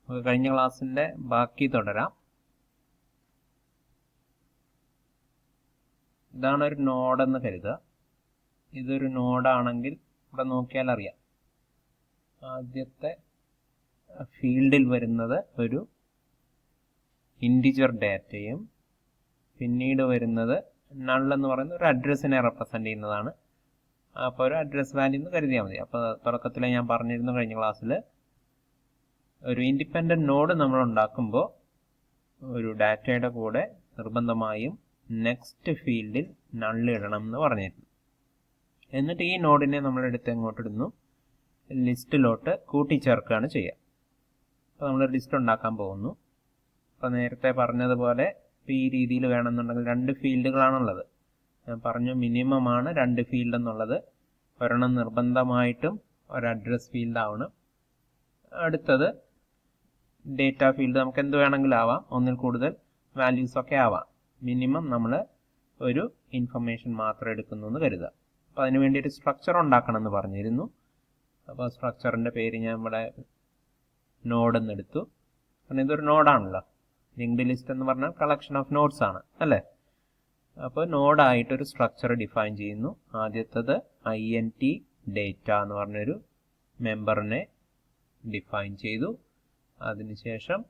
നമുക്ക് കഴിഞ്ഞ ക്ലാസ്സിൻ്റെ ബാക്കി തുടരാം. ഇതാണ് ഒരു നോഡെന്ന് കരുതുക. ഇതൊരു നോഡാണെങ്കിൽ ഇവിടെ നോക്കിയാൽ അറിയാം, ആദ്യത്തെ ഫീൽഡിൽ വരുന്നത് ഒരു ഇൻറ്റിജർ ഡാറ്റയും പിന്നീട് വരുന്നത് നൾ എന്ന് പറയുന്ന ഒരു അഡ്രസ്സിനെ റെപ്രസെൻ്റ് ചെയ്യുന്നതാണ്. അപ്പോൾ ഒരു അഡ്രസ് വാല്യൂ എന്ന് കരുതിയാൽ മതി. അപ്പോൾ തുടക്കത്തിൽ ഞാൻ പറഞ്ഞിരുന്നു കഴിഞ്ഞ ക്ലാസ്സിൽ, ഒരു ഇൻഡിപെൻഡൻറ്റ് നോഡ് നമ്മൾ ഉണ്ടാക്കുമ്പോൾ ഒരു ഡാറ്റയുടെ കൂടെ നിർബന്ധമായും നെക്സ്റ്റ് ഫീൽഡിൽ നൾ ഇടണം എന്ന് പറഞ്ഞിരുന്നു. എന്നിട്ട് ഈ നോഡിനെ നമ്മളെടുത്ത് എങ്ങോട്ട് ഇടുന്നു, ലിസ്റ്റിലോട്ട് കൂട്ടിച്ചേർക്കുകയാണ് ചെയ്യുക. അപ്പോൾ നമ്മൾ ലിസ്റ്റ് ഉണ്ടാക്കാൻ പോകുന്നു. അപ്പോൾ നേരത്തെ പറഞ്ഞതുപോലെ ഇപ്പോൾ ഈ രീതിയിൽ വേണമെന്നുണ്ടെങ്കിൽ 2 ഫീൽഡുകളാണുള്ളത്. ഞാൻ പറഞ്ഞു മിനിമമാണ് 2 ഫീൽഡ് എന്നുള്ളത്. ഒരെണ്ണം നിർബന്ധമായിട്ടും ഒരു അഡ്രസ് ഫീൽഡ് ആവണം. അടുത്തത് ഡേറ്റ ഫീൽഡ്, നമുക്ക് എന്ത് വേണമെങ്കിലും ആവാം, ഒന്നിൽ കൂടുതൽ വാല്യൂസൊക്കെ ആവാം. മിനിമം നമ്മൾ ഒരു ഇൻഫർമേഷൻ മാത്രം എടുക്കുന്നു എന്ന് കരുതുക. അപ്പോൾ അതിന് വേണ്ടി ഒരു സ്ട്രക്ചർ ഉണ്ടാക്കണം എന്ന് പറഞ്ഞിരുന്നു. അപ്പോൾ സ്ട്രക്ചറിൻ്റെ പേര് ഞാൻ ഇവിടെ നോഡ് എടുത്തു. കാരണം ഇതൊരു നോഡാണല്ലോ. ലിങ്ക്ഡ് ലിസ്റ്റ് എന്ന് പറഞ്ഞാൽ കളക്ഷൻ ഓഫ് നോഡ്സ് ആണ് അല്ലേ. അപ്പോൾ നോഡായിട്ടൊരു സ്ട്രക്ചർ ഡിഫൈൻ ചെയ്യുന്നു. ആദ്യത്തത് INT ഡേറ്റ എന്ന് പറഞ്ഞൊരു മെമ്പറിനെ ഡിഫൈൻ ചെയ്തു. അതിനുശേഷം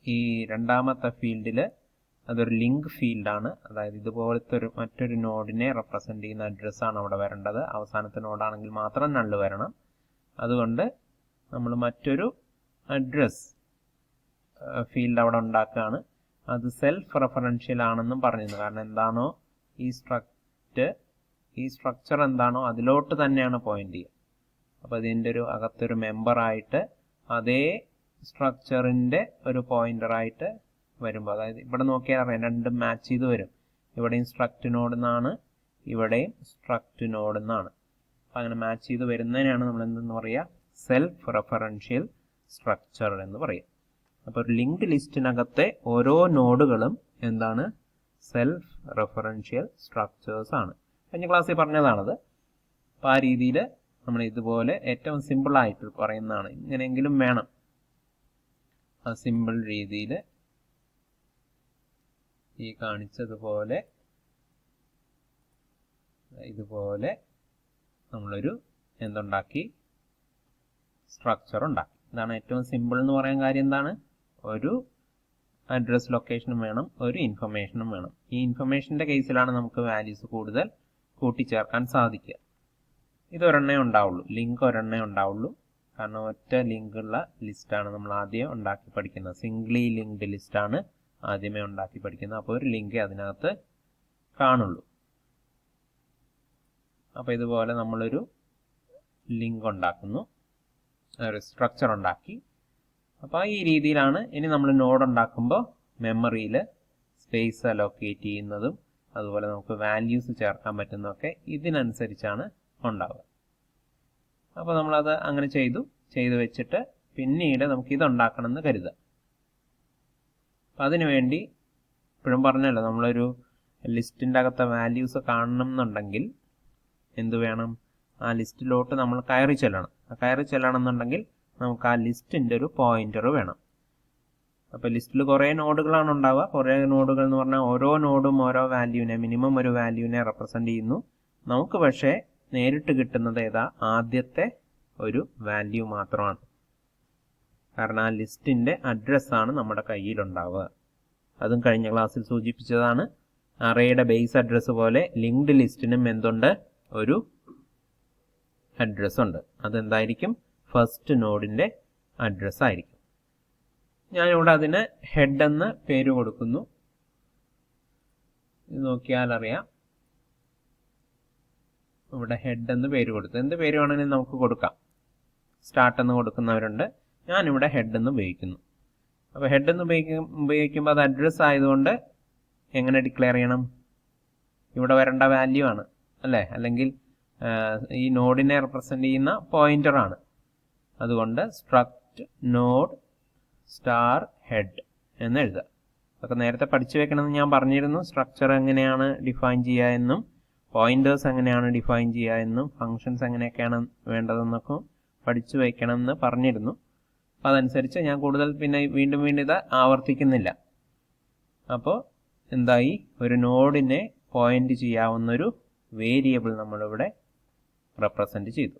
ഈ രണ്ടാമത്തെ ഫീൽഡിൽ അതൊരു ലിങ്ക് ഫീൽഡാണ്. അതായത് ഇതുപോലത്തെ മറ്റൊരു നോഡിനെ റെപ്രസെൻ്റ് ചെയ്യുന്ന അഡ്രസ്സാണ് അവിടെ വരേണ്ടത്. അവസാനത്തെ നോഡാണെങ്കിൽ മാത്രം നള്ള് വരണം. അതുകൊണ്ട് നമ്മൾ മറ്റൊരു അഡ്രസ് ഫീൽഡ് അവിടെ ഉണ്ടാക്കുകയാണ്. അത് സെൽഫ് റെഫറൻഷ്യൽ ആണെന്നും പറഞ്ഞിരുന്നു. കാരണം എന്താണോ ഈ സ്ട്രക്ചർ എന്താണോ അതിലോട്ട് തന്നെയാണ് പോയിന്റ് ചെയ്യുക. അപ്പോൾ ഇതിൻ്റെ ഒരു അകത്തൊരു മെമ്പറായിട്ട് അതേ സ്ട്രക്ചറിൻ്റെ ഒരു പോയിന്ററായിട്ട് വരുമ്പോൾ, അതായത് ഇവിടെ നോക്കിയാൽ അറിയാം രണ്ടും മാച്ച് ചെയ്ത് വരും. ഇവിടെയും സ്ട്രക്ട് നോഡ് എന്നാണ്, ഇവിടെയും സ്ട്രക്ട് നോഡ് എന്നാണ്. അപ്പം അങ്ങനെ മാച്ച് ചെയ്ത് വരുന്നതിനാണ് നമ്മൾ എന്തെന്ന് പറയുക, സെൽഫ് റെഫറൻഷ്യൽ സ്ട്രക്ചർ എന്ന് പറയുക. അപ്പോൾ ഒരു ലിങ്ക്ഡ് ലിസ്റ്റിനകത്തെ ഓരോ നോഡുകളും എന്താണ്, സെൽഫ് റെഫറൻഷ്യൽ സ്ട്രക്ചേഴ്സ് ആണ്. കഴിഞ്ഞ ക്ലാസ്സിൽ പറഞ്ഞതാണത്. അപ്പോൾ ആ രീതിയിൽ നമ്മൾ ഇതുപോലെ ഏറ്റവും സിമ്പിളായിട്ട് പറയുന്നതാണ്. ഇങ്ങനെയെങ്കിലും വേണം. ആ സിമ്പിൾ രീതിയിൽ ഈ കാണിച്ചതുപോലെ ഇതുപോലെ നമ്മളൊരു എന്തുണ്ടാക്കി, സ്ട്രക്ചർ ഉണ്ടാക്കി. ഇതാണ് ഏറ്റവും സിമ്പിൾ എന്ന് പറയാൻ കാര്യം. എന്താണ്, ഒരു അഡ്രസ് ലൊക്കേഷനും വേണം, ഒരു ഇൻഫർമേഷനും വേണം. ഈ ഇൻഫർമേഷൻ്റെ കേസിലാണ് നമുക്ക് വാല്യൂസ് കൂടുതൽ കൂട്ടിച്ചേർക്കാൻ സാധിക്കുക. ഇതൊരെണ്ണേ ഉണ്ടാവുള്ളൂ, ലിങ്ക് ഒരെണ്ണേ ഉണ്ടാവുള്ളൂ. കാരണം ഒറ്റ ലിങ്കുള്ള ലിസ്റ്റാണ് നമ്മൾ ആദ്യം ഉണ്ടാക്കി പഠിക്കുന്നത്. സിംഗ്ലി ലിങ്ക്ഡ് ലിസ്റ്റാണ് ആദ്യമേ ഉണ്ടാക്കി പഠിക്കുന്നത്. അപ്പോൾ ഒരു ലിങ്ക് അതിനകത്ത് കാണുള്ളൂ. അപ്പോൾ ഇതുപോലെ നമ്മളൊരു ലിങ്ക് ഉണ്ടാക്കുന്നു, ഒരു സ്ട്രക്ചർ ഉണ്ടാക്കി. അപ്പോൾ ഈ രീതിയിലാണ് ഇനി നമ്മൾ നോഡ് ഉണ്ടാക്കുമ്പോൾ മെമ്മറിയിൽ സ്പേസ് അലോക്കേറ്റ് ചെയ്യുന്നതും അതുപോലെ നമുക്ക് വാല്യൂസ് ചേർക്കാൻ പറ്റുന്നതൊക്കെ ഇതിനനുസരിച്ചാണ് ഉണ്ടാവുക. അപ്പോൾ നമ്മളത് അങ്ങനെ ചെയ്തു വെച്ചിട്ട് പിന്നീട് നമുക്ക് ഇതുണ്ടാക്കണം എന്ന് കരുതുക. അപ്പം അതിനു വേണ്ടി ഇപ്പോഴും പറഞ്ഞല്ലോ, നമ്മളൊരു ലിസ്റ്റിൻ്റെ അകത്തെ വാല്യൂസ് കാണണം എന്നുണ്ടെങ്കിൽ എന്ത് വേണം, ആ ലിസ്റ്റിലോട്ട് നമ്മൾ കയറി ചെല്ലണം. കയറി ചെല്ലണം എന്നുണ്ടെങ്കിൽ നമുക്ക് ആ ലിസ്റ്റിൻ്റെ ഒരു പോയിന്റർ വേണം. അപ്പോൾ ലിസ്റ്റിൽ കുറേ നോഡുകളാണ് ഉണ്ടാവുക. കുറേ നോഡുകൾ എന്ന് പറഞ്ഞാൽ ഓരോ നോഡും ഓരോ വാല്യൂവിനെ, മിനിമം ഒരു വാല്യൂവിനെ റെപ്രസെൻ്റ് ചെയ്യുന്നു. നമുക്ക് പക്ഷേ നേരിട്ട് കിട്ടുന്നത് ഏതാ, ആദ്യത്തെ ഒരു വാല്യൂ മാത്രമാണ്. കാരണം ആ ലിസ്റ്റിൻ്റെ അഡ്രസ്സാണ് നമ്മുടെ കയ്യിലുണ്ടാവുക. അതും കഴിഞ്ഞ ക്ലാസ്സിൽ സൂചിപ്പിച്ചതാണ്. അറേയുടെ ബേസ് അഡ്രസ്സ് പോലെ ലിങ്ക്ഡ് ലിസ്റ്റിനും എന്തുണ്ട്, ഒരു അഡ്രസ്സ് ഉണ്ട്. അതെന്തായിരിക്കും, ഫസ്റ്റ് നോഡിൻ്റെ അഡ്രസ്സ് ആയിരിക്കും. ഞാനിവിടെ അതിന് ഹെഡ് എന്ന് പേര് കൊടുക്കുന്നു. ഇത് നോക്കിയാൽ അറിയാം, ഇവിടെ ഹെഡ് എന്ന് പേര് കൊടുത്തു. എന്ത് പേര് വേണമെങ്കിലും നമുക്ക് കൊടുക്കാം. സ്റ്റാർട്ട് എന്ന് കൊടുക്കുന്നവരുണ്ട്. ഞാനിവിടെ ഹെഡ് എന്ന് ഉപയോഗിക്കുന്നു. അപ്പോൾ ഹെഡ് എന്ന് ഉപയോഗിക്കുമ്പോൾ അത് അഡ്രസ്സ് ആയതുകൊണ്ട് എങ്ങനെ ഡിക്ലെയർ ചെയ്യണം, ഇവിടെ വരേണ്ട വാല്യൂ ആണ് അല്ലേ, അല്ലെങ്കിൽ ഈ നോഡിനെ റെപ്രസെൻ്റ് ചെയ്യുന്ന പോയിന്ററാണ്. അതുകൊണ്ട് സ്ട്രക്ട് നോഡ് സ്റ്റാർ ഹെഡ് എന്ന് എഴുതുക. അതൊക്കെ നേരത്തെ പഠിച്ചു വെക്കണമെന്ന് ഞാൻ പറഞ്ഞിരുന്നു. സ്ട്രക്ചർ എങ്ങനെയാണ് ഡിഫൈൻ ചെയ്യുക എന്നും പോയിന്റേഴ്സ് എങ്ങനെയാണ് ഡിഫൈൻ ചെയ്യുക എന്നും ഫങ്ഷൻസ് എങ്ങനെയൊക്കെയാണ് വേണ്ടതെന്നൊക്കെ പഠിച്ചു വയ്ക്കണം എന്ന് പറഞ്ഞിരുന്നു. അപ്പം അതനുസരിച്ച് ഞാൻ കൂടുതൽ പിന്നെ വീണ്ടും ഇത് ആവർത്തിക്കുന്നില്ല. അപ്പോൾ എന്തായി, ഒരു നോഡിനെ പോയിന്റ് ചെയ്യാവുന്നൊരു വേരിയബിൾ നമ്മളിവിടെ റെപ്രസെൻറ്റ് ചെയ്തു.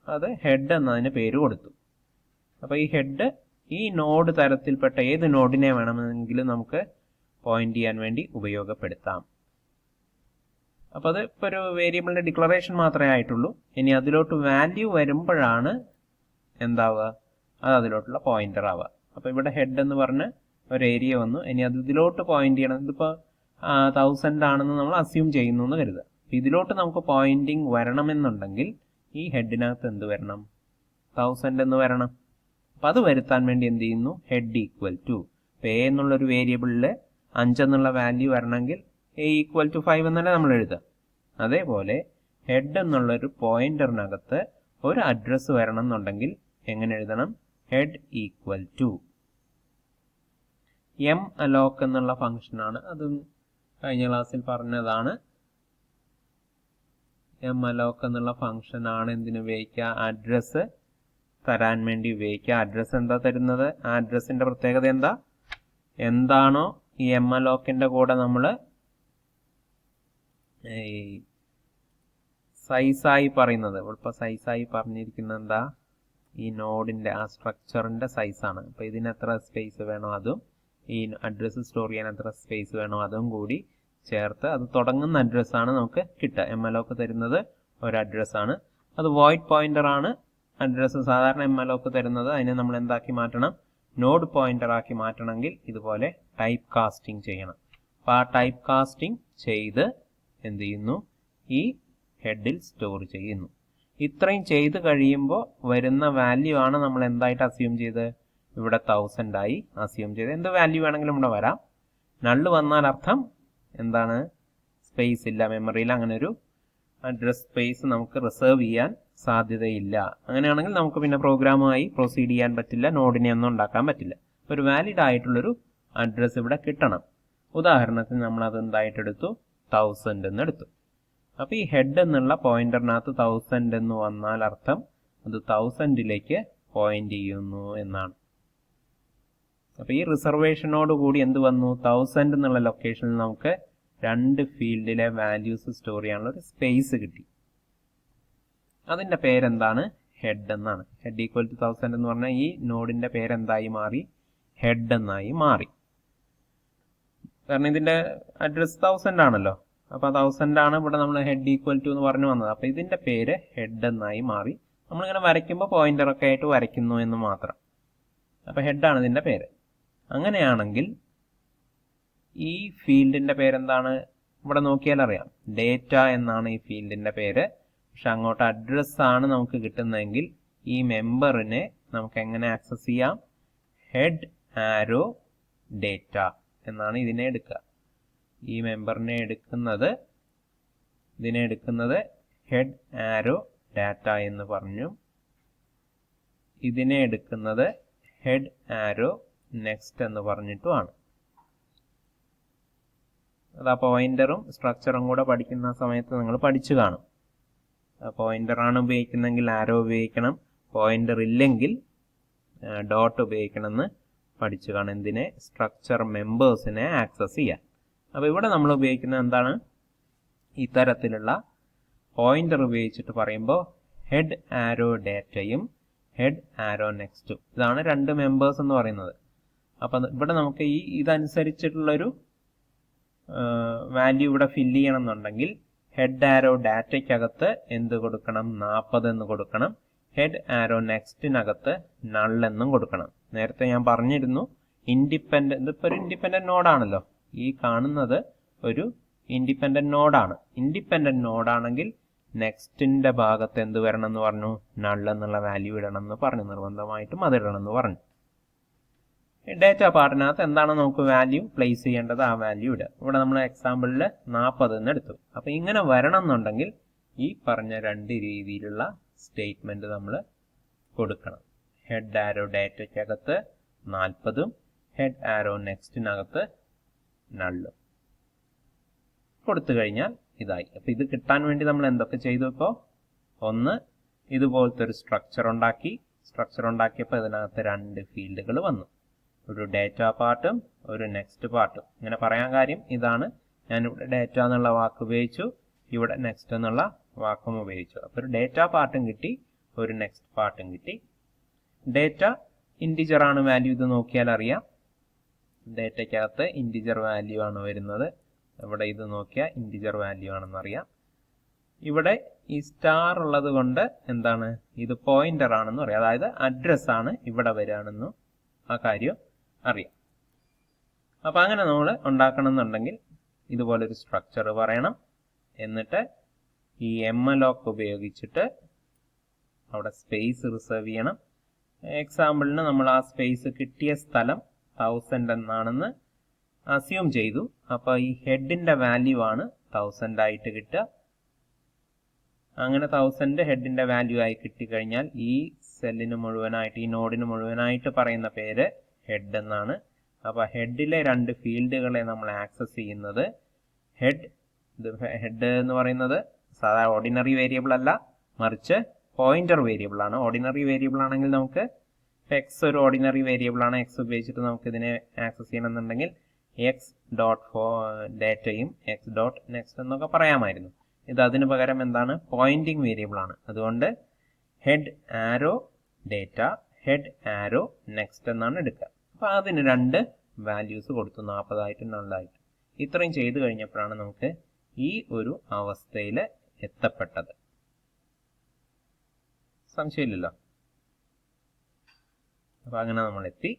അത് ഹെഡ് എന്നതിന് പേര് കൊടുത്തു. അപ്പോൾ ഈ ഹെഡ് ഈ നോഡ് തരത്തിൽപ്പെട്ട ഏത് നോഡിനെ വേണമെങ്കിലും നമുക്ക് പോയിന്റ് ചെയ്യാൻ വേണ്ടി ഉപയോഗപ്പെടുത്താം. അപ്പോൾ അത് ഇപ്പോൾ ഒരു വേരിയബിളിൻ്റെ ഡിക്ലറേഷൻ മാത്രമേ ആയിട്ടുള്ളൂ. ഇനി അതിലോട്ട് വാല്യൂ വരുമ്പോഴാണ് എന്താവുക, അത് അതിലോട്ടുള്ള പോയിന്റർ ആവുക. അപ്പോൾ ഇവിടെ ഹെഡ് എന്ന് പറഞ്ഞ് ഒരു ഏരിയ വന്നു. ഇനി അത് ഇതിലോട്ട് പോയിന്റ് ചെയ്യണം. ഇതിപ്പോൾ 1000 ആണെന്ന് നമ്മൾ അസ്യൂം ചെയ്യുന്നു എന്ന് കരുതുക. ഇതിലോട്ട് നമുക്ക് പോയിന്റിങ് വരണമെന്നുണ്ടെങ്കിൽ ഈ ഹെഡിനകത്ത് എന്ത് വരണം, 1000 എന്ന് വരണം. അപ്പം അത് വരുത്താൻ വേണ്ടി എന്ത് ചെയ്യുന്നു, ഹെഡ് ഈക്വൽ ടു എ എന്നുള്ളൊരു വേരിയബിളിൽ 5 എന്നുള്ള വാല്യൂ വരണമെങ്കിൽ എ ഈക്വൽ ടു 5 എന്നല്ലേ നമ്മൾ എഴുതുക. അതേപോലെ ഹെഡ് എന്നുള്ളൊരു പോയിന്ററിനകത്ത് ഒരു അഡ്രസ്സ് വരണം എന്നുണ്ടെങ്കിൽ എങ്ങനെ എഴുതണം, head equal to malloc എന്നുള്ള ഫംഗ്ഷനാണ്. അതും കഴിഞ്ഞ ക്ലാസ്സിൽ പറഞ്ഞതാണ്. എം അലോക്ക് എന്നുള്ള ഫംഗ്ഷനാണ് എന്തിനു ഉപയോഗിക്കുക, അഡ്രസ്സ് തരാൻ വേണ്ടി ഉപയോഗിക്കുക. അഡ്രസ്സ് എന്താ തരുന്നത്, ആ അഡ്രസ്സിൻ്റെ പ്രത്യേകത എന്താണോ ഈ എം അലോക്കിൻ്റെ കൂടെ നമ്മൾ ഈ സൈസായി പറയുന്നത്. ഇപ്പോൾ സൈസായി പറഞ്ഞിരിക്കുന്നത് എന്താ, ഈ നോഡിൻ്റെ ആ സ്ട്രക്ചറിൻ്റെ സൈസാണ്. അപ്പോൾ ഇതിന് എത്ര സ്പേസ് വേണോ അതും ഈ അഡ്രസ്സ് സ്റ്റോർ ചെയ്യാൻ എത്ര സ്പേസ് വേണോ അതും കൂടി ചേർത്ത് അത് തുടങ്ങുന്ന അഡ്രസ്സാണ് നമുക്ക് കിട്ടുക. എം അലോക്ക് തരുന്നത് ഒരു അഡ്രസ്സാണ്. അത് വോയിഡ് പോയിന്റർ ആണ് അഡ്രസ്സ് സാധാരണ എം അലോക്ക് തരുന്നത്. അതിനെ നമ്മൾ എന്താക്കി മാറ്റണം, നോഡ് പോയിന്റർ ആക്കി മാറ്റണമെങ്കിൽ ഇതുപോലെ ടൈപ്പ് കാസ്റ്റിംഗ് ചെയ്യണം. അപ്പോൾ ആ ടൈപ്പ് കാസ്റ്റിംഗ് ചെയ്ത് എന്ത് ചെയ്യുന്നു, ഈ ഹെഡിൽ സ്റ്റോർ ചെയ്യുന്നു. ഇത്രയും ചെയ്ത് കഴിയുമ്പോൾ വരുന്ന വാല്യൂ ആണ് നമ്മൾ എന്തായിട്ട് അസ്യൂം ചെയ്ത്, ഇവിടെ 1000 ആയി അസ്യൂം ചെയ്ത്. എന്ത് വാല്യൂ വേണമെങ്കിലും ഇവിടെ വരാം. നള്ള് വന്നാൽ അർത്ഥം എന്താണ്, സ്പേസ് ഇല്ല മെമ്മറിയിൽ, അങ്ങനെ ഒരു അഡ്രസ് സ്പേസ് നമുക്ക് റിസർവ് ചെയ്യാൻ സാധ്യതയില്ല. അങ്ങനെയാണെങ്കിൽ നമുക്ക് പിന്നെ പ്രോഗ്രാമുമായി പ്രൊസീഡ് ചെയ്യാൻ പറ്റില്ല, നോഡിനെ ഒന്നും ഉണ്ടാക്കാൻ പറ്റില്ല. ഒരു വാലിഡ് ആയിട്ടുള്ളൊരു അഡ്രസ്സ് ഇവിടെ കിട്ടണം. ഉദാഹരണത്തിന് നമ്മൾ അത് എന്തായിട്ടെടുത്തു, 1000 എന്ന് എടുത്തു. അപ്പോൾ ഈ ഹെഡ് എന്നുള്ള പോയിന്ററിനകത്ത് 1000 എന്ന് വന്നാൽ അർത്ഥം അത് 1000ലേക്ക് പോയിന്റ് ചെയ്യുന്നു എന്നാണ്. അപ്പോൾ ഈ റിസർവേഷനോട് കൂടി എന്ത് വന്നു, 1000 എന്നുള്ള ലൊക്കേഷനിൽ നമുക്ക് 2 ഫീൽഡിലെ വാല്യൂസ് സ്റ്റോർ ചെയ്യാനുള്ള ഒരു സ്പേസ് കിട്ടി. അതിൻ്റെ പേരെന്താണ്, ഹെഡ് എന്നാണ്. ഹെഡ് ഈക്വൽ ടു 1000 എന്ന് പറഞ്ഞാൽ ഈ നോഡിൻ്റെ പേരെന്തായി മാറി, ഹെഡ് എന്നായി മാറി. കാരണം ഇതിൻ്റെ അഡ്രസ് 1000 ആണല്ലോ. അപ്പോൾ 1000 ആണ് ഇവിടെ നമ്മൾ ഹെഡ് ഈക്വൽ ടു എന്ന് പറഞ്ഞു വന്നത്. അപ്പോൾ ഇതിൻ്റെ പേര് ഹെഡ് എന്നായി മാറി. നമ്മളിങ്ങനെ വരയ്ക്കുമ്പോൾ പോയിന്ററൊക്കെ ആയിട്ട് വരയ്ക്കുന്നു എന്ന് മാത്രം. അപ്പോൾ ഹെഡാണ് ഇതിൻ്റെ പേര്. അങ്ങനെയാണെങ്കിൽ ഈ ഫീൽഡിൻ്റെ പേരെന്താണ്, ഇവിടെ നോക്കിയാൽ അറിയാം, ഡേറ്റ എന്നാണ് ഈ ഫീൽഡിൻ്റെ പേര്. പക്ഷെ അങ്ങോട്ട് അഡ്രസ്സാണ് നമുക്ക് കിട്ടുന്നതെങ്കിൽ ഈ മെമ്പറിനെ നമുക്ക് എങ്ങനെ ആക്സസ് ചെയ്യാം, ഹെഡ് ആരോ ഡേറ്റ എന്നാണ് ഇതിനെ എടുക്കുക. ഈ മെമ്പറിനെ എടുക്കുന്നത് ഹെഡ് ആരോ ഡാറ്റ എന്ന് പറഞ്ഞു. ഇതിനെ എടുക്കുന്നത് ഹെഡ് ആരോ നെക്സ്റ്റ് എന്ന് പറഞ്ഞിട്ടുമാണ്. അത് ആ പോയിന്ററും സ്ട്രക്ചറും കൂടെ പഠിക്കുന്ന സമയത്ത് നിങ്ങൾ പഠിച്ചു കാണും. പോയിന്ററാണ് ഉപയോഗിക്കുന്നതെങ്കിൽ ആരോ ഉപയോഗിക്കണം, പോയിന്റർ ഇല്ലെങ്കിൽ ഡോട്ട് ഉപയോഗിക്കണമെന്ന് പഠിച്ചു കാണും. എന്തിനെ, സ്ട്രക്ചർ മെമ്പേഴ്സിനെ ആക്സസ് ചെയ്യാൻ. അപ്പോൾ ഇവിടെ നമ്മൾ ഉപയോഗിക്കുന്നത് എന്താണ്, ഇത്തരത്തിലുള്ള പോയിന്റർ ഉപയോഗിച്ചിട്ട് പറയുമ്പോൾ ഹെഡ് ആരോ ഡാറ്റയും ഹെഡ് ആരോ നെക്സ്റ്റും, ഇതാണ് 2 മെമ്പേഴ്സ് എന്ന് പറയുന്നത്. അപ്പം ഇവിടെ നമുക്ക് ഇതനുസരിച്ചിട്ടുള്ളൊരു വാല്യൂ ഇവിടെ ഫില്ല് ചെയ്യണം എന്നുണ്ടെങ്കിൽ ഹെഡ് ആരോ ഡാറ്റയ്ക്കകത്ത് എന്ത് കൊടുക്കണം, 40 എന്ന് കൊടുക്കണം. ഹെഡ് ആരോ നെക്സ്റ്റിനകത്ത് നൾ എന്നും കൊടുക്കണം. നേരത്തെ ഞാൻ പറഞ്ഞിരുന്നു, ഇതിപ്പോൾ ഒരു ഇൻഡിപെൻഡന്റ് നോഡാണല്ലോ. ഈ കാണുന്നത് ഒരു ഇൻഡിപെൻഡന്റ് നോഡാണ്. ഇൻഡിപെൻഡന്റ് നോഡാണെങ്കിൽ നെക്സ്റ്റിന്റെ ഭാഗത്ത് എന്ത് വരണം എന്ന് പറഞ്ഞു, നൾ എന്നുള്ള വാല്യൂ ഇടണം എന്ന് പറഞ്ഞു. നിർബന്ധമായിട്ടും അത് ഇടണം എന്ന് പറഞ്ഞു. ഡേറ്റ പാർട്ടിനകത്ത് എന്താണ് നമുക്ക് വാല്യൂ പ്ലേസ് ചെയ്യേണ്ടത്, ആ വാല്യൂ ഇടുക. ഇവിടെ നമ്മൾ എക്സാമ്പിളിൽ 40 എന്ന് എടുത്തു. അപ്പോൾ ഇങ്ങനെ വരണം എന്നുണ്ടെങ്കിൽ ഈ പറഞ്ഞ 2 രീതിയിലുള്ള സ്റ്റേറ്റ്മെന്റ് നമ്മൾ കൊടുക്കണം. ഹെഡ് ആരോ ഡാറ്റയ്ക്കകത്ത് 40ഉം ഹെഡ് ആരോ നെക്സ്റ്റിനകത്ത് നള്ളും കൊടുത്തു കഴിഞ്ഞാൽ ഇതായി. അപ്പോൾ ഇത് കിട്ടാൻ വേണ്ടി നമ്മൾ എന്തൊക്കെ ചെയ്തു, ഇപ്പോൾ ഒന്ന് ഇതുപോലത്തെ ഒരു സ്ട്രക്ചർ ഉണ്ടാക്കി. സ്ട്രക്ചർ ഉണ്ടാക്കിയപ്പോൾ ഇതിനകത്ത് രണ്ട് ഫീൽഡുകൾ വന്നു, ഒരു ഡേറ്റ പാർട്ടും ഒരു നെക്സ്റ്റ് പാർട്ടും. ഇങ്ങനെ പറയാൻ കാര്യം ഇതാണ്, ഞാനിവിടെ ഡേറ്റ എന്നുള്ള വാക്ക് ഉപയോഗിച്ചു, ഇവിടെ നെക്സ്റ്റ് എന്നുള്ള വാക്കും ഉപയോഗിച്ചു. അപ്പോൾ ഒരു ഡേറ്റ പാർട്ടും കിട്ടി, ഒരു നെക്സ്റ്റ് പാർട്ടും കിട്ടി. ഡേറ്റ ഇൻറ്റിജർ ആണ് വാല്യൂ, ഇത് നോക്കിയാൽ അറിയാം. ഡേറ്റയ്ക്കകത്ത് ഇൻറ്റിജർ വാല്യൂ ആണ് വരുന്നത്. ഇവിടെ ഇത് നോക്കിയാൽ ഇൻറ്റിജർ വാല്യൂ ആണെന്നറിയാം. ഇവിടെ ഈ സ്റ്റാർ ഉള്ളത് കൊണ്ട് എന്താണ്, ഇത് പോയിന്റർ ആണെന്ന് പറയാം, അതായത് അഡ്രസ് ആണ് ഇവിടെ വരികയാണെന്നും ആ കാര്യം അറിയാം. അപ്പം അങ്ങനെ നമ്മൾ ഉണ്ടാക്കണമെന്നുണ്ടെങ്കിൽ ഇതുപോലൊരു സ്ട്രക്ചർ പറയണം. എന്നിട്ട് ഈ എംഎലോക്ക് ഉപയോഗിച്ചിട്ട് അവിടെ സ്പേസ് റിസർവ് ചെയ്യണം. എക്സാമ്പിളിന് നമ്മൾ ആ സ്പേസ് കിട്ടിയ സ്ഥലം 1000 എന്നാണെന്ന് അസ്യൂം ചെയ്തു. അപ്പോൾ ഈ ഹെഡിന്റെ വാല്യൂ ആണ് 1000 ആയിട്ട് കിട്ടുക. അങ്ങനെ 1000 ഹെഡിന്റെ വാല്യൂ ആയി കിട്ടിക്കഴിഞ്ഞാൽ ഈ സെല്ലിന് മുഴുവനായിട്ട്, ഈ നോഡിന് മുഴുവനായിട്ട് പറയുന്ന പേര് ഹെഡ് എന്നാണ്. അപ്പോൾ ഹെഡിലെ രണ്ട് ഫീൽഡുകളെ നമ്മൾ ആക്സസ് ചെയ്യുന്നത് ഹെഡ് എന്ന് പറയുന്നത് സാധാരണ ഓർഡിനറി വേരിയബിൾ അല്ല, മറിച്ച് പോയിന്റർ വേരിയബിൾ ആണ്. ഓർഡിനറി വേരിയബിൾ ആണെങ്കിൽ നമുക്ക് എക്സ് ഒരു ഓർഡിനറി വേരിയബിൾ ആണ്, എക്സ് ഉപയോഗിച്ചിട്ട് നമുക്ക് ഇതിനെ ആക്സസ് ചെയ്യണമെന്നുണ്ടെങ്കിൽ എക്സ് ഡോട്ട് ഡേറ്റയും എക്സ് ഡോട്ട് നെക്സ്റ്റ് എന്നൊക്കെ പറയാമായിരുന്നു. ഇത് അതിന് പകരം എന്താണ്, പോയിന്റിംഗ് വേരിയബിൾ ആണ്. അതുകൊണ്ട് ഹെഡ് ആരോ ഡേറ്റ, ഹെഡ് ആരോ നെക്സ്റ്റ് എന്നാണ് എടുക്കുക. അപ്പോൾ അതിന് രണ്ട് വാല്യൂസ് കൊടുത്തു, 40 നള്ളായിട്ട്. ഇത്രയും ചെയ്തു കഴിഞ്ഞപ്പോഴാണ് നമുക്ക് ഈ ഒരു അവസ്ഥയിൽ എത്തപ്പെട്ടത്. സംശയമില്ലല്ലോ. അപ്പോൾ അങ്ങനെ നമ്മൾ എത്തി.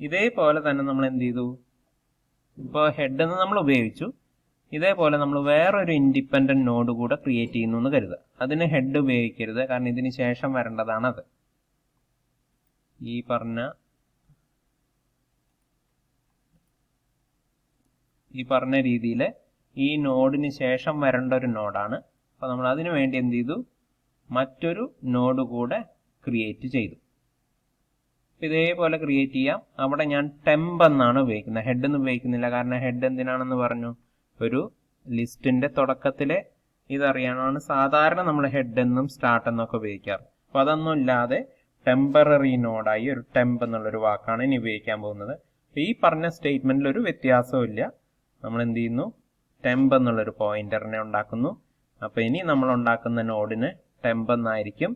ഇതേപോലെ തന്നെ നമ്മൾ എന്ത് ചെയ്തു, ഇപ്പോൾ ഹെഡ് എന്ന് നമ്മൾ ഉപയോഗിച്ചു. ഇതേപോലെ നമ്മൾ വേറൊരു ഇൻഡിപെൻഡന്റ് നോഡ് കൂടെ ക്രിയേറ്റ് ചെയ്യുന്നു എന്ന് കരുതുക. അതിന് ഹെഡ് ഉപയോഗിക്കരുത്, കാരണം ഇതിന് ശേഷം വരേണ്ടതാണത്. ഈ പറഞ്ഞ രീതിയിൽ ഈ നോഡിന് ശേഷം വരേണ്ട ഒരു നോഡാണ്. അപ്പോൾ നമ്മൾ അതിനു വേണ്ടി എന്ത് ചെയ്തു, മറ്റൊരു നോഡ് കൂടെ ക്രിയേറ്റ് ചെയ്തു. ഇതേപോലെ ക്രിയേറ്റ് ചെയ്യാം. അവിടെ ഞാൻ ടെമ്പ് എന്നാണ് ഉപയോഗിക്കുന്നത്, ഹെഡ് എന്ന് ഉപയോഗിക്കുന്നില്ല. കാരണം ഹെഡ് എന്തിനാണെന്ന് പറഞ്ഞു, ഒരു ലിസ്റ്റിന്റെ തുടക്കത്തിലെ ഇതറിയാനാണ് സാധാരണ നമ്മൾ ഹെഡ് എന്നും സ്റ്റാർട്ട് എന്നൊക്കെ ഉപയോഗിക്കാറ്. അപ്പോൾ അതൊന്നും ഇല്ലാതെ ടെമ്പററി നോഡായി ഒരു ടെമ്പ് എന്നുള്ളൊരു വാക്കാണ് ഇനി ഉപയോഗിക്കാൻ പോകുന്നത്. ഈ പറഞ്ഞ സ്റ്റേറ്റ്മെന്റിൽ ഒരു വ്യത്യാസവും ഇല്ല. നമ്മൾ എന്ത് ചെയ്യുന്നു, ടെമ്പ് എന്നുള്ളൊരു പോയിന്ററിനെ ഉണ്ടാക്കുന്നു. അപ്പോൾ ഇനി നമ്മൾ ഉണ്ടാക്കുന്ന നോഡിന് ടെമ്പ് എന്നായിരിക്കും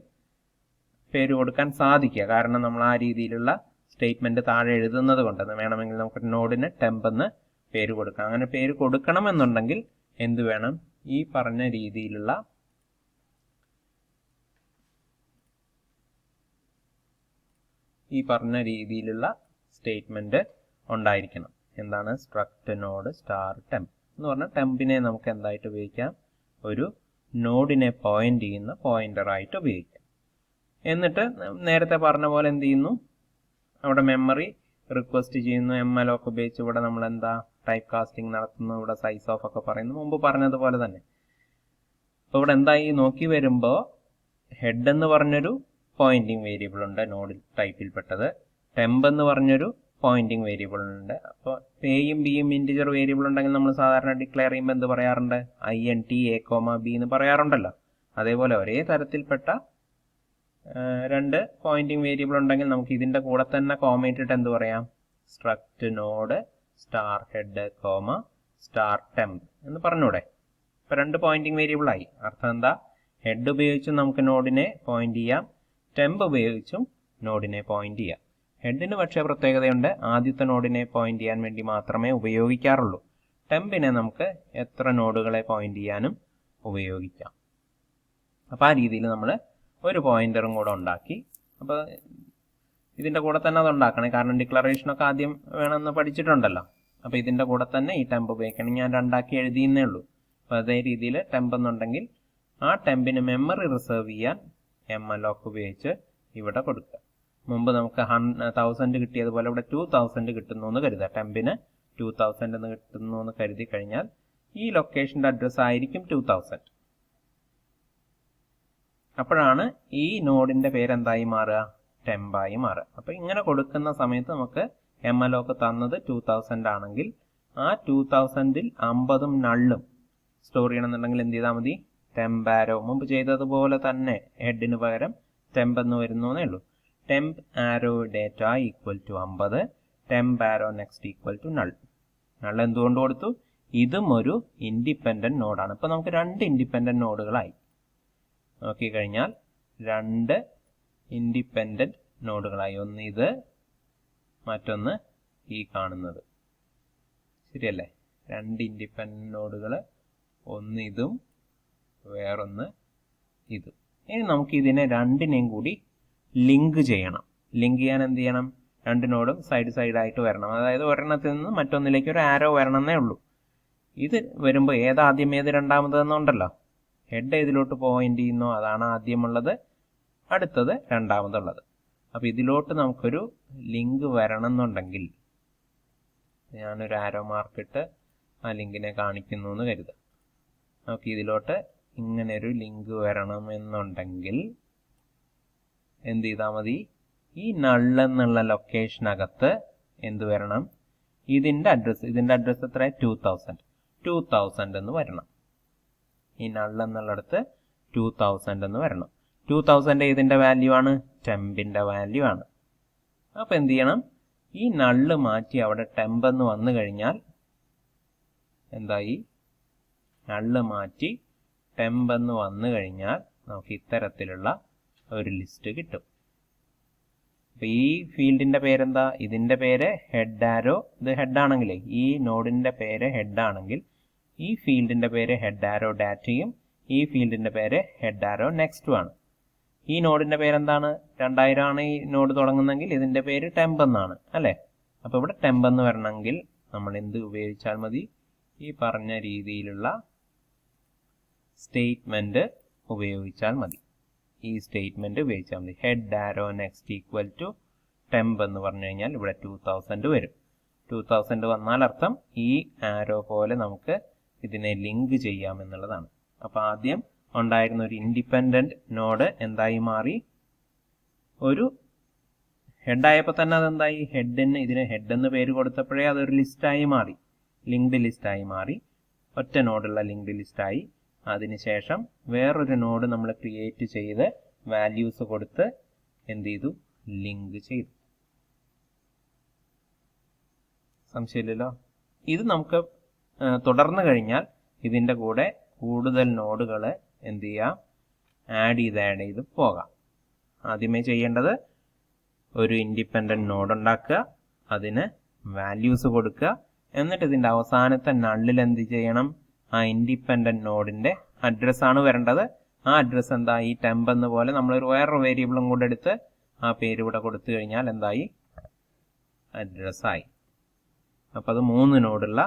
പേര് കൊടുക്കാൻ സാധിക്കുക. കാരണം നമ്മൾ ആ രീതിയിലുള്ള സ്റ്റേറ്റ്മെന്റ് താഴെ എഴുതുന്നത് കൊണ്ട് വേണമെങ്കിൽ നമുക്ക് നോഡിന് ടെമ്പ് എന്ന് പേര് കൊടുക്കാം. അങ്ങനെ പേര് കൊടുക്കണമെന്നുണ്ടെങ്കിൽ എന്ത് വേണം, ഈ പറഞ്ഞ രീതിയിലുള്ള സ്റ്റേറ്റ്മെന്റ് ഉണ്ടായിരിക്കണം. എന്താണ്, സ്ട്രക്ട് നോഡ് സ്റ്റാർ ടെമ്പ് എന്ന് പറഞ്ഞാൽ ടെമ്പിനെ നമുക്ക് എന്തായിട്ട് ഉപയോഗിക്കാം, ഒരു നോഡിനെ പോയിന്റ് ചെയ്യുന്ന പോയിന്റർ ആയിട്ട് ഉപയോഗിക്കാം. എന്നിട്ട് നേരത്തെ പറഞ്ഞ പോലെ എന്ത് ചെയ്യുന്നു, അവിടെ മെമ്മറി റിക്വസ്റ്റ് ചെയ്യുന്നു. എംഎലോക്ക് ഉപയോഗിച്ച് ഇവിടെ നമ്മൾ എന്താ ടൈപ്പ് കാസ്റ്റിംഗ് നടത്തുന്നു, ഇവിടെ സൈസ് ഓഫ് ഒക്കെ പറയുന്നു, മുമ്പ് പറഞ്ഞതുപോലെ തന്നെ. അപ്പോൾ ഇവിടെ എന്തായി നോക്കി വരുമ്പോൾ ഹെഡ് എന്ന് പറഞ്ഞൊരു പോയിന്റിംഗ് വേരിയബിൾ ഉണ്ട് നോഡിൽ ടൈപ്പിൽപ്പെട്ടത്, ടെമ്പ് എന്ന് പറഞ്ഞൊരു പോയിന്റിംഗ് വേരിയബിൾ ഉണ്ട്. അപ്പോൾ എയും ബിയും ഇൻറ്റിജർ വേരിയബിൾ ഉണ്ടെങ്കിൽ നമ്മൾ സാധാരണ ഡിക്ലെയർ ചെയ്യുമ്പോൾ എന്ത് പറയാറുണ്ട്, INT A, B എന്ന് പറയാറുണ്ടല്ലോ. അതേപോലെ ഒരേ തരത്തിൽപ്പെട്ട രണ്ട് പോയിന്റിംഗ് വേരിയബിൾ ഉണ്ടെങ്കിൽ നമുക്ക് ഇതിന്റെ കൂടെ തന്നെ കോമ ഇട്ടിട്ട് എന്ത് പറയാം, struct node star head star temp എന്ന് പറഞ്ഞൂടെ. ഇപ്പൊ രണ്ട് പോയിന്റിംഗ് വേരിയബിൾ ആയി. അർത്ഥം എന്താ, ഹെഡ് ഉപയോഗിച്ചും നമുക്ക് നോഡിനെ പോയിന്റ് ചെയ്യാം, ടെമ്പ് ഉപയോഗിച്ചും നോഡിനെ പോയിന്റ് ചെയ്യാം. ഹെഡിന് പക്ഷേ പ്രത്യേകതയുണ്ട്, ആദ്യത്തെ നോഡിനെ പോയിന്റ് ചെയ്യാൻ വേണ്ടി മാത്രമേ ഉപയോഗിക്കാറുള്ളൂ. ടെമ്പിനെ നമുക്ക് എത്ര നോഡുകളെ പോയിന്റ് ചെയ്യാനും ഉപയോഗിക്കാം. അപ്പോൾ ആ രീതിയിൽ നമ്മൾ ഒരു പോയിന്ററും കൂടെ ഉണ്ടാക്കി. അപ്പോൾ ഇതിന്റെ കൂടെ തന്നെ അത് ഉണ്ടാക്കണേ, കാരണം ഡിക്ലറേഷനൊക്കെ ആദ്യം വേണമെന്ന് പഠിച്ചിട്ടുണ്ടല്ലോ. അപ്പോൾ ഇതിന്റെ കൂടെ തന്നെ ഈ ടെമ്പ് ഉപയോഗിക്കണം. ഞാൻ രണ്ടാക്കി എഴുതിയെന്നേ ഉള്ളൂ. അപ്പോൾ അതേ രീതിയിൽ ടെമ്പ് എന്നുണ്ടെങ്കിൽ ആ ടെമ്പിന് മെമ്മറി റിസർവ് ചെയ്യാൻ എംഎലോക്ക് ഉപയോഗിച്ച് ഇവിടെ കൊടുക്കുക. മുമ്പ് നമുക്ക് 1000 കിട്ടിയതുപോലെ ഇവിടെ 2000 കിട്ടുന്നു എന്ന് കരുതുക. ടെമ്പിന് 2000 എന്ന് കിട്ടുന്നു എന്ന് കരുതി കഴിഞ്ഞാൽ ഈ ലൊക്കേഷന്റെ അഡ്രസ് ആയിരിക്കും 2000. അപ്പോഴാണ് ഈ നോഡിന്റെ പേരെന്തായി മാറുക, ടെമ്പായി മാറുക. അപ്പൊ ഇങ്ങനെ കൊടുക്കുന്ന സമയത്ത് നമുക്ക് എംഎലോക്ക് തന്നത് 2000 ആണെങ്കിൽ ആ 2000ൽ 50ഉം നള്ളും സ്റ്റോർ ചെയ്യണമെന്നുണ്ടെങ്കിൽ എന്ത് ചെയ്താൽ മതി, ടെമ്പാരോ മുമ്പ് ചെയ്തതുപോലെ തന്നെ ഹെഡിന് പകരം ടെമ്പ് എന്ന് വരുന്നേ ഉള്ളൂ. temp arrow data equal to 50, temp arrow next equal to null. null എന്തുകൊണ്ട് കൊടുത്തു? ഇതും ഒരു ഇൻഡിപെൻഡന്റ് നോഡാണ്. ഇപ്പൊ നമുക്ക് രണ്ട് ഇൻഡിപെൻഡന്റ് നോഡുകളായി. നോക്കിക്കഴിഞ്ഞാൽ രണ്ട് ഇൻഡിപെൻഡന്റ് നോഡുകളായി. ഒന്ന് ഇത്, മറ്റൊന്ന് ഈ കാണുന്നത്. ശരിയല്ലേ? രണ്ട് ഇൻഡിപെൻഡന്റ് നോഡുകൾ, ഒന്ന് ഇതും വേറൊന്ന് ഇതും. ഇനി നമുക്ക് ഇതിനെ രണ്ടിനെയും കൂടി ലിങ്ക് ചെയ്യണം. ലിങ്ക് ചെയ്യാൻ എന്ത് ചെയ്യണം? രണ്ട് നോഡും സൈഡ് സൈഡായിട്ട് വരണം. അതായത് ഒരെണ്ണത്തിൽ നിന്ന് മറ്റൊന്നിലേക്ക് ഒരു ആരോ വരണമെന്നേ ഉള്ളൂ. ഇത് വരുമ്പോൾ ഏതാദ്യം ഏത് രണ്ടാമതെന്നുണ്ടല്ലോ. ഹെഡ് ഏതിലോട്ട് പോയിന്റ് ചെയ്യുന്നോ അതാണ് ആദ്യമുള്ളത്, അടുത്തത് രണ്ടാമതുള്ളത്. അപ്പം ഇതിലോട്ട് നമുക്കൊരു ലിങ്ക് വരണം എന്നുണ്ടെങ്കിൽ ഞാനൊരു ആരോ മാർക്കിട്ട് ആ ലിങ്കിനെ കാണിക്കുന്നു എന്ന് കരുതുക. നമുക്ക് ഇതിലോട്ട് ഇങ്ങനെ ഒരു ലിങ്ക് വരണം എന്നുണ്ടെങ്കിൽ എന്ത് ചെയ്താൽ മതി? ഈ നൾ എന്നുള്ള ലൊക്കേഷനകത്ത് എന്ത് വരണം? ഇതിൻ്റെ അഡ്രസ്സ് എത്ര? 2000 എന്ന് വരണം. ഈ നൾ എന്നുള്ളിടത്ത് 2000 എന്ന് വരണം. 2000 ഇതിൻ്റെ വാല്യൂ ആണ്, ടെമ്പിൻ്റെ വാല്യൂ ആണ്. അപ്പം എന്ത് ചെയ്യണം? ഈ നള്ള് മാറ്റി അവിടെ ടെമ്പ് എന്ന് വന്നു കഴിഞ്ഞാൽ എന്തായി? നള്ള് മാറ്റി ടെമ്പ് എന്ന് വന്നു കഴിഞ്ഞാൽ നമുക്ക് ഇത്തരത്തിലുള്ള ഒരു ലിസ്റ്റ് കിട്ടും. അപ്പൊ ഈ ഫീൽഡിന്റെ പേരെന്താ? ഇതിന്റെ പേര് ഹെഡ് ആരോ. ഇത് ഹെഡ് ആണെങ്കിലേ, ഈ നോഡിന്റെ പേര് ഹെഡ് ആണെങ്കിൽ ഈ ഫീൽഡിന്റെ പേര് ഹെഡ് ആരോ ഡാറ്റയും ഈ ഫീൽഡിന്റെ പേര് ഹെഡ് ആരോ നെക്സ്റ്റും ആണ്. ഈ നോഡിന്റെ പേരെന്താണ്? 2000 ആണ് ഈ നോഡ് തുടങ്ങുന്നെങ്കിൽ ഇതിന്റെ പേര് ടെമ്പ് എന്നാണ്, അല്ലേ? അപ്പൊ ഇവിടെ ടെമ്പ് എന്ന് വരണമെങ്കിൽ നമ്മൾ എന്ത് ഉപയോഗിച്ചാൽ മതി? ഈ പറഞ്ഞ രീതിയിലുള്ള സ്റ്റേറ്റ്മെന്റ് ഉപയോഗിച്ചാൽ മതി. ഈ സ്റ്റേറ്റ്മെന്റ് ഉപയോഗിച്ചാൽ മതി. Head arrow next equal to temp എന്ന് പറഞ്ഞു കഴിഞ്ഞാൽ ഇവിടെ 2000 വരും. 2000 വന്നാൽ അർത്ഥം ഈ ആരോ പോലെ നമുക്ക് ഇതിനെ ലിങ്ക് ചെയ്യാം എന്നുള്ളതാണ്. അപ്പൊ ആദ്യം ഉണ്ടായിരുന്ന ഒരു ഇൻഡിപെൻഡന്റ് നോഡ് എന്തായി മാറി? ഒരു ഹെഡായപ്പോൾ തന്നെ അതെന്തായി? ഇതിന് ഹെഡ് എന്ന് പേര് കൊടുത്തപ്പോഴേ അതൊരു ലിസ്റ്റായി മാറി, ലിങ്ക്ഡ് ലിസ്റ്റായി മാറി. ഒറ്റ നോഡുള്ള ലിങ്ക്ഡ് ലിസ്റ്റായി. അതിനുശേഷം വേറൊരു നോഡ് നമ്മൾ ക്രിയേറ്റ് ചെയ്ത് വാല്യൂസ് കൊടുത്ത് എന്ത് ചെയ്തു? ലിങ്ക് ചെയ്തു. സംശയമില്ലല്ലോ? ഇത് നമുക്ക് തുടർന്ന് കഴിഞ്ഞാൽ ഇതിൻ്റെ കൂടെ കൂടുതൽ നോഡുകൾ എന്ത് ചെയ്യാം? ആഡ് ചെയ്ത് പോകാം. ആദ്യമേ ചെയ്യേണ്ടത് ഒരു ഇൻഡിപെൻഡന്റ് നോഡ് ഉണ്ടാക്കുക, അതിന് വാല്യൂസ് കൊടുക്കുക, എന്നിട്ട് ഇതിൻ്റെ അവസാനത്തെ നള്ളിൽ എന്ത് ചെയ്യണം? ആ ഇൻഡിപെൻഡന്റ് നോഡിന്റെ അഡ്രസ്സാണ് വരേണ്ടത്. ആ അഡ്രസ്സ് എന്താ? ഈ ടെമ്പ് എന്ന പോലെ നമ്മളൊരു വേറൊരു വേരിയബിളും കൂടെ എടുത്ത് ആ പേര് ഇവിടെ കൊടുത്തു കഴിഞ്ഞാൽ എന്തായി? അഡ്രസ്സായി. അപ്പം അത് 3 നോഡുള്ള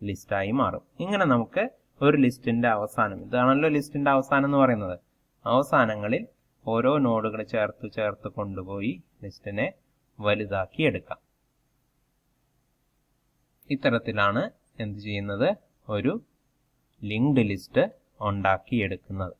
ലിസ്റ്റായി മാറും. ഇങ്ങനെ നമുക്ക് ഒരു ലിസ്റ്റിന്റെ അവസാനം, ഇതാണല്ലോ ലിസ്റ്റിന്റെ അവസാനം എന്ന് പറയുന്നത്, അവസാനങ്ങളിൽ ഓരോ നോഡുകൾ ചേർത്ത് കൊണ്ടുപോയി ലിസ്റ്റിനെ വലുതാക്കി എടുക്കാം. ഇത്തരത്തിലാണ് എന്ത് ചെയ്യുന്നത്? ഒരു ലിങ്ക്ഡ് ലിസ്റ്റ് ഉണ്ടാക്കിയെടുക്കുന്നത്.